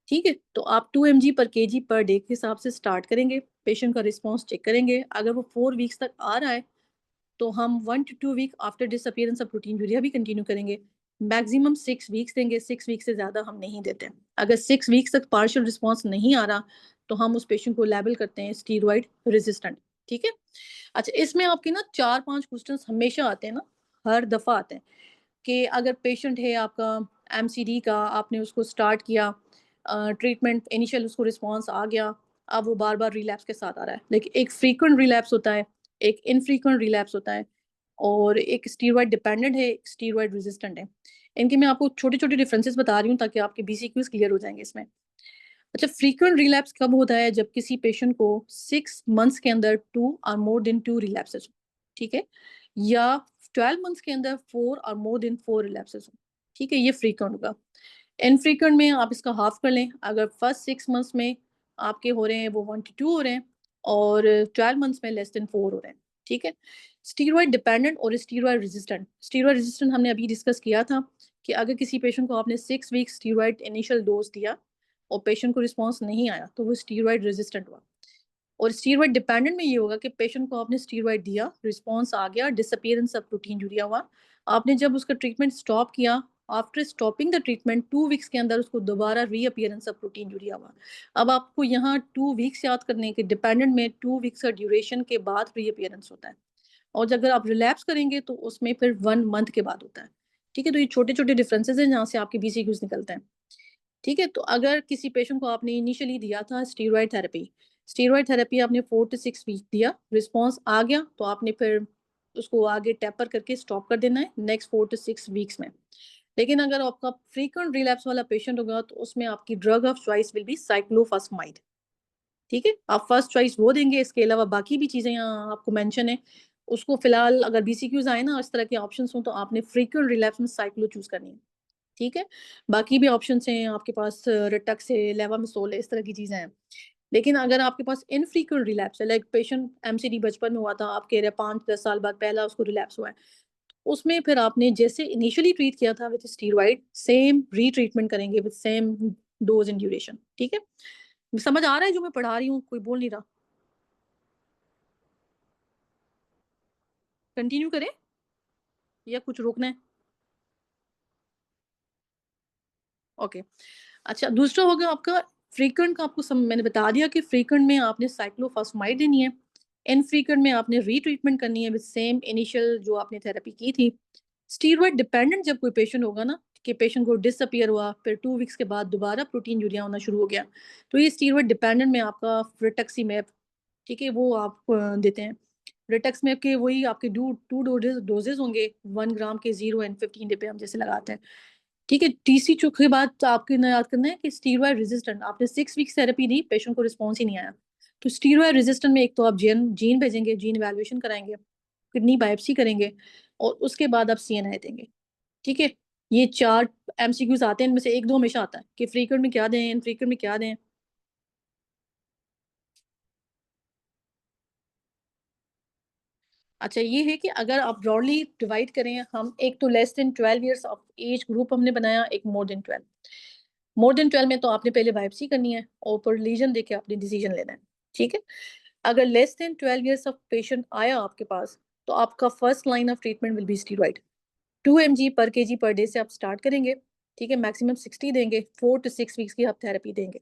ठीक है, तो आप 2 mg पर kg पर डे के हिसाब से स्टार्ट करेंगे, पेशेंट का रिस्पॉन्स चेक करेंगे। अगर वो 4 वीक्स तक आ रहा है तो हम 1 to 2 week after disappearance of proteinuria भी कंटिन्यू करेंगे। मैक्सिमम 6 वीक्स देंगे, 6 वीक से ज़्यादा हम नहीं देते। अगर 6 वीक्स तक पार्शियल रिस्पॉन्स नहीं आ रहा तो हम उस पेशेंट को लेबल करते हैं स्टीरॉयड रेजिस्टेंट। ठीक है। अच्छा, इसमें आपके ना 4-5 क्वेश्चंस हमेशा आते हैं ना, हर दफ़ा आते हैं कि अगर पेशेंट है आपका एमसीडी का, आपने उसको स्टार्ट किया ट्रीटमेंट, इनिशियल उसको रिस्पॉन्स आ गया, अब वो बार बार रिलैप्स के साथ आ रहा है। लेकिन एक फ्रीक्वेंट रिलैप्स होता है, एक इनफ्रीक्वेंट रिलैप्स होता है, और एक स्टीरॉयड डिपेंडेंट है, एक स्टीरॉयड रेजिस्टेंट है। इनके मैं आपको छोटे छोटे डिफरेंसेस बता रही हूँ ताकि आपके बीसीक्यूज क्लियर हो जाएंगे इसमें। अच्छा, फ्रीक्वेंट रिलैप्स कब होता है? जब किसी पेशेंट को 6 मंथ्स के अंदर 2 और मोर देन 2 रिलैप्सेस हो, ठीक है, या 12 मंथ्स के अंदर 4 और मोर देन 4 रिलैप्सेस हो। ठीक है, ये फ्रीक्वेंट होगा। इनफ्रीक्वेंट में आप इसका हाफ कर लें। अगर फर्स्ट 6 मंथ्स में आपके हो रहे हैं वो 1 to 2 हो रहे हैं, और 12 मंथ्स में लेस देन 4 हो रहे हैं। ठीक है। स्टीरॉयड डिपेंडेंट और स्टीरॉयड रेजिस्टेंट। स्टीरॉयड रेजिस्टेंट हमने अभी डिस्कस किया था कि अगर किसी पेशेंट को आपने 6 वीक स्टीरॉयड इनिशियल डोज दिया और पेशेंट को रिस्पॉन्स नहीं आया तो वो स्टीरॉयड रेजिस्टेंट हुआ। और स्टीरॉयड डिपेंडेंट में ये होगा कि पेशेंट को आपने स्टीरॉयड दिया, रिस्पॉन्स आ गया, डिसअपियरेंस ऑफ प्रोटीन यूरिया हुआ, आपने जब उसका ट्रीटमेंट स्टॉप किया, after stopping the treatment 2 weeks के अंदर उसको दोबारा रीअपियरेंस ऑफ प्रोटीन यूरिया हुआ। अब आपको यहाँ 2 वीक्स याद करने के, डिपेंडेंट में 2 वीक्स का ड्यूरेशन के बाद रीअपियरेंस होता है, और अगर आप रिलैप्स करेंगे तो उसमें फिर 1 मंथ के बाद होता है। ठीक है, तो ये छोटे छोटे डिफरेंसेस हैं जहाँ से आपके बीसीक्यूज निकलते हैं। ठीक है, तो अगर किसी पेशेंट को आपने इनिशियली दिया था स्टीरॉयड थेरेपी आपने 4 to 6 वीक दिया, रिस्पॉन्स आ गया तो आपने फिर उसको आगे टेपर करके स्टॉप कर देना है नेक्स्ट 4 to 6 वीक्स में। लेकिन अगर आपका फ्रीक्वेंट रिलैप्स वाला पेशेंट होगा तो उसमें आपकी drug of choice will be cyclophosphamide. ठीक है, आप फर्स्ट चॉइस वो देंगे, इसके अलावा बाकी भी चीज़ें यहाँ आपको मेंशन है। उसको फिलहाल अगर बीसीक्यूज आए ना इस तरह के ऑप्शंस हो तो आपने फ्रीक्वेंट रिलैप्स में साइक्लो चूज करनी है। ठीक है, बाकी भी ऑप्शंस हैं आपके पास, रिटक्स है, लेवामिसोल है, इस तरह की चीज़ें हैं। लेकिन अगर आपके पास इनफ्रीक्वेंट रिलैप्स है, लाइक पेशेंट एमसीडी बचपन में हुआ था, आप कह रहे हैं 5-10 साल बाद पहला उसको रिलैप्स हुआ है, उसमें फिर आपने जैसे इनिशियली ट्रीट किया था विद स्टीरॉइड, सेम रीट्रीटमेंट करेंगे with same dose and duration. ठीक है, समझ आ रहा है जो मैं पढ़ा रही हूँ? कोई बोल नहीं रहा? कंटिन्यू करें या कुछ रोकना है? ओके। अच्छा, दूसरा होगा आपका फ्रीक्वेंट का। आपको मैंने बता दिया कि फ्रीक्वेंट में आपने साइक्लोफॉस्फामाइड देनी है, इनफ्रीक्वेंट में आपने रीट्रीटमेंट करनी है विद सेम इनिशियल जो आपने थेरेपी की थी। स्टीरॉयड डिपेंडेंट जब कोई पेशेंट होगा ना, कि पेशेंट को डिसअपियर हुआ, फिर 2 वीक्स के बाद दोबारा प्रोटीन यूरिया होना शुरू हो गया, तो ये स्टीरॉयड डिपेंडेंट में आपका रिटक्सीमैब, ठीक है, वो आप देते हैं। रिटक्सीमैब के वही आपके टू डोजेज होंगे, 1 ग्राम के 0 and 15 डे पे हम जैसे लगाते हैं। ठीक है, तीसरी चौथी बात तो आपको ना याद करना है कि स्टीरॉयड रेजिस्टेंट, आपने 6 वीक्स थेरेपी दी, पेशेंट को रिस्पॉन्स ही नहीं आया, तो स्टीरॉयड रेजिस्टेंट में एक तो आप जीन जीन भेजेंगे, जीन इवैल्यूएशन कराएंगे, किडनी बायोप्सी करेंगे, और उसके बाद आप सीएनए देंगे। ठीक है, ये 4 एमसीक्यूज आते हैं, इनमें से 1-2 हमेशा आता है कि फ्रीक्वेंट में क्या दें, इनफ्रीक्वेंट में क्या दें। अच्छा, ये है कि अगर आप ब्रॉडली डिवाइड करें, हम एक तो less than 12 years of age group हमने बनाया, एक मोर देन 12। मोर देन 12 में तो आपने पहले बायोप्सी करनी है और पर लीजन देके आपने डिसीजन लेना है। ठीक है, अगर less than 12 years of patient आया आपके पास तो आपका first line of treatment will be steroid. 2 mg पर केजी पर डे से आप स्टार्ट करेंगे। ठीक है, मैक्सिमम 60 देंगे, 4 to 6 वीक्स की आप थेरेपी देंगे।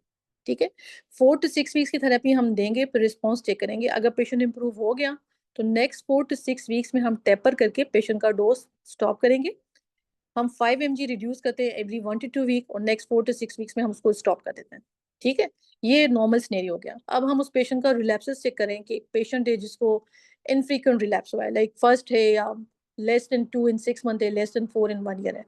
ठीक है, 4 to 6 वीक्स की थेरेपी हम देंगे, फिर रिस्पॉन्स चेक करेंगे। अगर पेशेंट इंप्रूव हो गया तो नेक्स्ट 4 to 6 वीक्स में हम टेपर करके पेशेंट का डोज स्टॉप करेंगे। हम 5 mg रिड्यूस करते हैं एवरी 1 to 2 वीक, और नेक्स्ट 4 to 6 वीक्स में हम उसको स्टॉप कर देते हैं। ठीक है, ये नॉर्मल सिनेरियो हो गया। अब हम उस पेशेंट का रिलैप्सेस चेक करें कि पेशेंट है जिसको इनफ्रीक्वेंट रिलैप्स हुआ है, लाइक फर्स्ट है या लेस देन 2 in 6 मंथ है, लेस देन 4 in 1 ईयर है,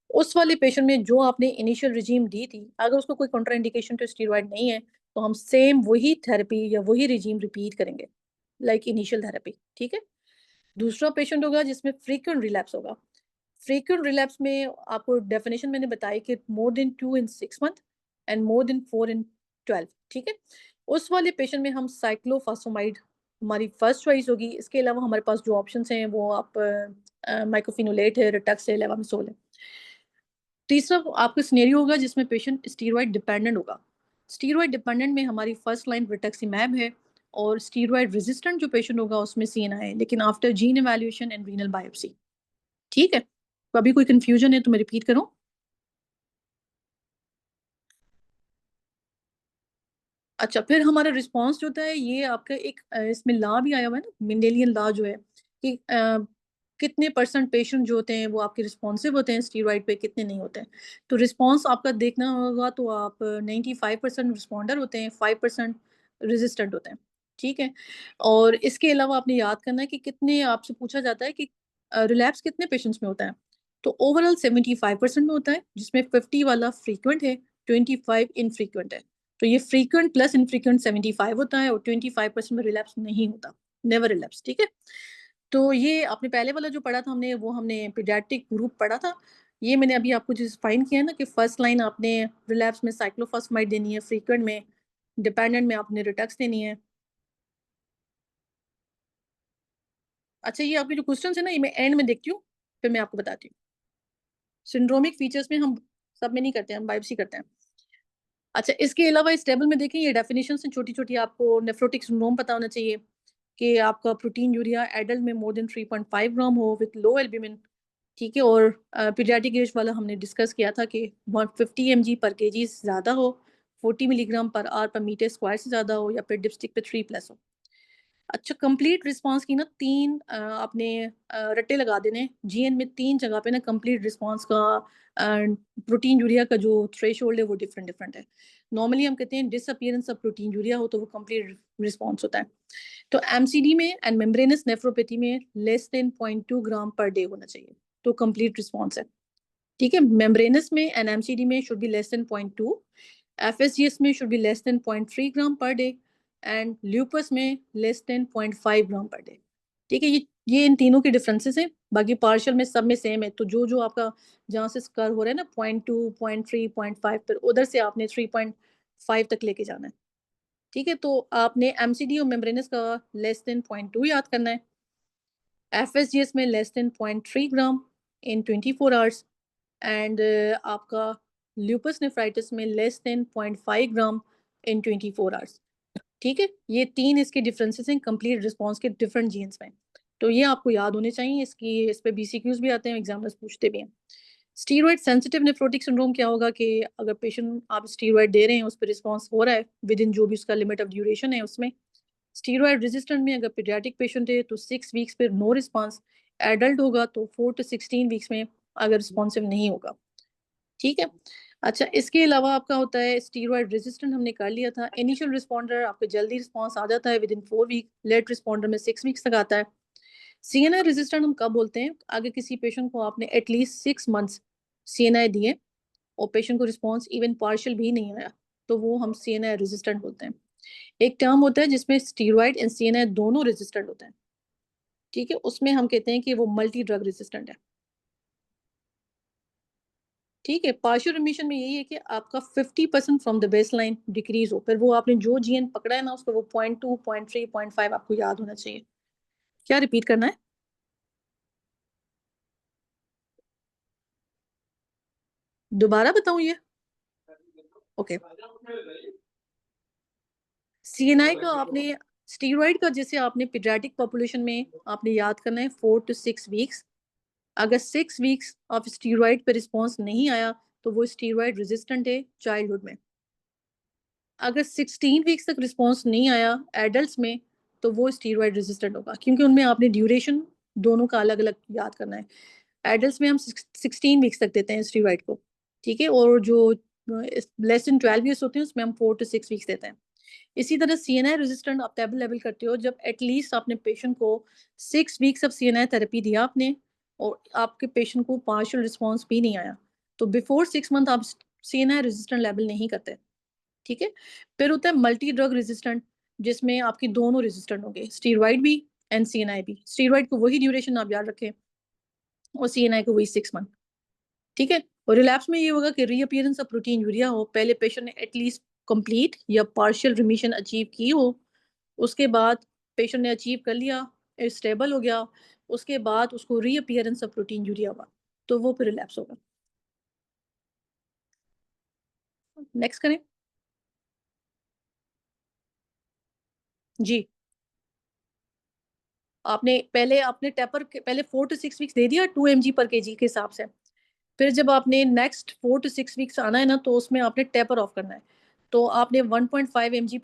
उस वाले पेशेंट में जो आपने इनिशियल रिजीम दी थी, अगर उसको कोई कॉन्ट्राइंडिकेशन टू स्टीरॉयड नहीं है तो हम सेम वही थेरेपी या वही रिजीम रिपीट करेंगे, लाइक इनिशियल थेरेपी। ठीक है, दूसरा पेशेंट होगा जिसमें फ्रीक्वेंट रिलैप्स होगा। फ्रीक्वेंट रिलैप्स में आपको डेफिनेशन मैंने बताई कि more than 2 in 6 month and more than 4 in 12। ठीक है, उस वाले पेशेंट में हम साइक्लोफॉस्फामाइड हमारी फर्स्ट चॉइस होगी। इसके अलावा हमारे पास जो ऑप्शंस हैं वो आप माइक्रोफिनोलेट है, रिटक्स है, लेवामिसोल है। तीसरा आपका सिनेरियो होगा जिसमें पेशेंट स्टीरॉयड डिपेंडेंट होगा। स्टीरॉयड डिपेंडेंट में हमारी फर्स्ट लाइन रिटक्सिमैब है और स्टीरॉयड रेजिस्टेंट जो पेशेंट होगा उसमें सीएनआई है, लेकिन after gene evaluation and renal biopsy. ठीक है? तो अभी कोई कंफ्यूजन है तो मैं रिपीट करूं? अच्छा, फिर हमारा रिस्पॉन्स जो होता है ये आपका एक इसमें लॉ भी आया हुआ है ना, मेंडेलियन लॉ जो है कि कितने परसेंट पेशेंट जो होते हैं वो आपके रिस्पॉन्सिव होते हैं स्टीरॉइड पे, कितने नहीं होते हैं। तो रिस्पॉन्स आपका देखना होगा तो आप 95% रिस्पॉन्डर होते हैं, 5% रेजिस्टेंट होते हैं। ठीक है? और इसके अलावा आपने याद करना है कि कितने, आपसे पूछा जाता है कि रिलैप्स कितने पेशेंट्स में होता है। तो ओवरऑल 75% में होता है, जिसमें 50 वाला फ्रीक्वेंट है, 25 इनफ्रीक्वेंट है। तो ये फ्रीक्वेंट प्लस इनफ्रीक्वेंट 75 होता है और 25% में रिलैप्स नहीं होता, नेवर रिलैप्स। ठीक है? तो ये आपने पहले वाला जो पढ़ा था हमने, वो हमने पीडियाट्रिक ग्रुप पढ़ा था। ये मैंने अभी आपको जो फाइन किया है ना कि फर्स्ट लाइन आपने रिलैप्स में साइक्लोफॉस्फामाइड देनी है, फ्रीक्वेंट में, डिपेंडेंट में आपने रिटक्स देनी है। अच्छा, ये आपके जो क्वेश्चन है ना, ये मैं एंड में देखती हूँ, फिर मैं आपको बताती हूँ। सिंड्रोमिक फीचर्स में हम सब में नहीं करते हैं, हम बायोप्सी करते हैं। अच्छा, इसके अलावा इस टेबल में देखें, ये डेफिनेशन से छोटी-छोटी आपको नेफ्रोटिक सिंड्रोम पता होना चाहिए कि आपका प्रोटीन यूरिया एडल्ट में मोर देन 3.5 ग्राम हो विथ लो एल्ब्यूमिन। ठीक है? और पीडियाट्रिक एज वाला हमने डिस्कस किया था कि 150 mg पर केजी से ज़्यादा हो, 40 मिलीग्राम पर आवर पर मीटर स्क्वायर से ज़्यादा हो, या फिर डिप्स्टिक पे 3 प्लस हो। अच्छा, कंप्लीट रिस्पॉन्स की ना तीन आपने रट्टे लगा देने जीएन में, तीन जगह पे ना कंप्लीट रिस्पॉन्स का प्रोटीन यूरिया का जो थ्रेशोल्ड है वो डिफरेंट डिफरेंट है। नॉर्मली हम कहते हैं डिसअपियरेंस ऑफ प्रोटीन यूरिया हो तो वो कंप्लीट रिस्पॉन्स होता है। तो एमसीडी में एंड मेम्ब्रेनस नेफ्रोपैथी में लेस देन 0.2 ग्राम पर डे होना चाहिए, तो कंप्लीट रिस्पॉन्स है। ठीक है? मेम्ब्रेनस में एंड एमसीडी में शुड बी लेस देन 0.2, एफएसजीएस में should be less than 0.3 gram per day, and lupus में लेस देन 0.5 ग्राम पर डे। ठीक है? ये इन तीनों के डिफरेंसेस हैं, बाकी पार्शियल में सब में सेम है। तो जो जो आपका जहाँ से स्कर हो रहा है ना 0.2, 0.3, 0.5, पर उधर से आपने 3.5 तक लेके जाना है। ठीक है? तो आपने एमसीडी और मेम्ब्रेनस का लेस देन 0.2 याद करना है, एफएसजीएस में less than 0.3 gram in 24 hours, and आपका ल्यूपस नेफ्राइटिस में लेस देन 0.5 ग्राम इन 24 आवर्स। ठीक है? ये तीन इसके डिफरेंसेस हैं कंप्लीट रिस्पॉन्स के डिफरेंट जीन्स में। तो ये आपको याद होने चाहिए, इसकी इस पे बीसीक्यूज भी आते हैं, एग्जामिनर्स पूछते भी हैं। स्टीरॉयड सेंसिटिव नेफ्रोटिक सिंड्रोम क्या होगा कि अगर पेशेंट आप स्टीरॉयड दे रहे हैं, उस पर रिस्पॉन्स हो रहा है विद इन जो भी उसका लिमिट ऑफ ड्यूरेशन है उसमें। स्टीरॉयड रेजिस्टेंट में अगर पीडियाट्रिक पेशेंट है तो 6 वीक्स पे नो रिस्पॉन्स, एडल्ट होगा तो 4 to 16 वीक्स में अगर रिस्पॉन्सिव नहीं होगा। ठीक है? अच्छा, इसके अलावा आपका होता है स्टीरॉयड रेजिस्टेंट, हमने कर लिया था। इनिशियल रिस्पॉन्डर आपको जल्दी रिस्पॉन्स आ जाता है within 4 week, late responder में 6 वीक्स तक आता है। सीएनआई रेजिस्टेंट हम कब बोलते हैं? अगर किसी पेशेंट को आपने एटलीस्ट 6 मंथ्स सीएनआई दिए और पेशेंट को रिस्पॉन्स इवन पार्शियल भी नहीं आया, तो वो हम सीएनआई रेजिस्टेंट बोलते हैं। एक टर्म होता है जिसमें स्टीरॉयड एंड सीएनआई दोनों रेजिस्टेंट होते हैं। ठीक है? उसमें हम कहते हैं कि वो मल्टी ड्रग रेजिस्टेंट है। ठीक है? पार्शियल रिमिशन में यही है कि आपका 50% फ्रॉम द बेसलाइन डिक्रीज हो, फिर वो आपने जो जीएन पकड़ा है ना उसको वो 0.2, 0.3, 0.5 आपको याद होना चाहिए। क्या रिपीट करना है? दोबारा बताऊं ये? ओके। सीएनआई का आपने, स्टीरॉयड का जैसे आपने पीडियाट्रिक पॉपुलेशन में आपने याद करना है 4 to 6 वीक्स। अगर 6 वीक्स ऑफ स्टीरॉयड पे रिस्पॉन्स नहीं आया तो वो स्टीरॉयड रेजिस्टेंट है चाइल्डहुड में। अगर 16 वीक्स तक रिस्पॉन्स नहीं आया एडल्ट में तो वो स्टीरॉयड रेजिस्टेंट होगा, क्योंकि उनमें आपने ड्यूरेशन दोनों का अलग अलग याद करना है। एडल्ट में हम 16 वीक्स तक देते हैं स्टीरॉयड को। ठीक है? और जो लेस देन 12 ईयर्स होते हैं उसमें हम 4 to 6 वीक्स देते हैं। इसी तरह सीएनआई रेजिस्टेंट आप तब लेवल करते हो जब एटलीस्ट आपने पेशेंट को 6 वीक्स ऑफ सीएनआई थेरेपी दिया आपने और आपके पेशेंट को पार्शियल रिस्पॉन्स भी नहीं आया, तो बिफोर 6 मंथ आप सीएनआई रेजिस्टेंट लेवल नहीं करते। ठीक है? फिर होता है मल्टी ड्रग रेजिस्टेंट, जिसमें आपकी दोनों रेजिस्टेंट होंगे, स्टीरॉइड भी एंड सीएनआई भी। स्टीरॉइड को वही ड्यूरेशन आप याद रखें और सीएनआई को वही 6 मंथ। ठीक है? और रिलैप्स में ये होगा कि रीअपियरेंस ऑफ प्रोटीन यूरिया हो, पहले पेशेंट ने एटलीस्ट कंप्लीट या पार्शियल रिमिशन अचीव की हो, उसके बाद पेशेंट ने अचीव कर लिया, स्टेबल हो गया, उसके बाद उसको रीअपियरेंस ऑफ प्रोटीन यूरिया हुआ, तो वो फिर रिलैप्स होगा। नेक्स्ट करें। जी, आपने टेपर के पहले 4 टू 6 वीक्स दे दिया 2 एमजी पर केजी के हिसाब से। फिर जब आपने नेक्स्ट 4 टू 6 वीक्स आना है ना, तो उसमें आपने टेपर ऑफ करना है। तो आपने 1.5 एमजी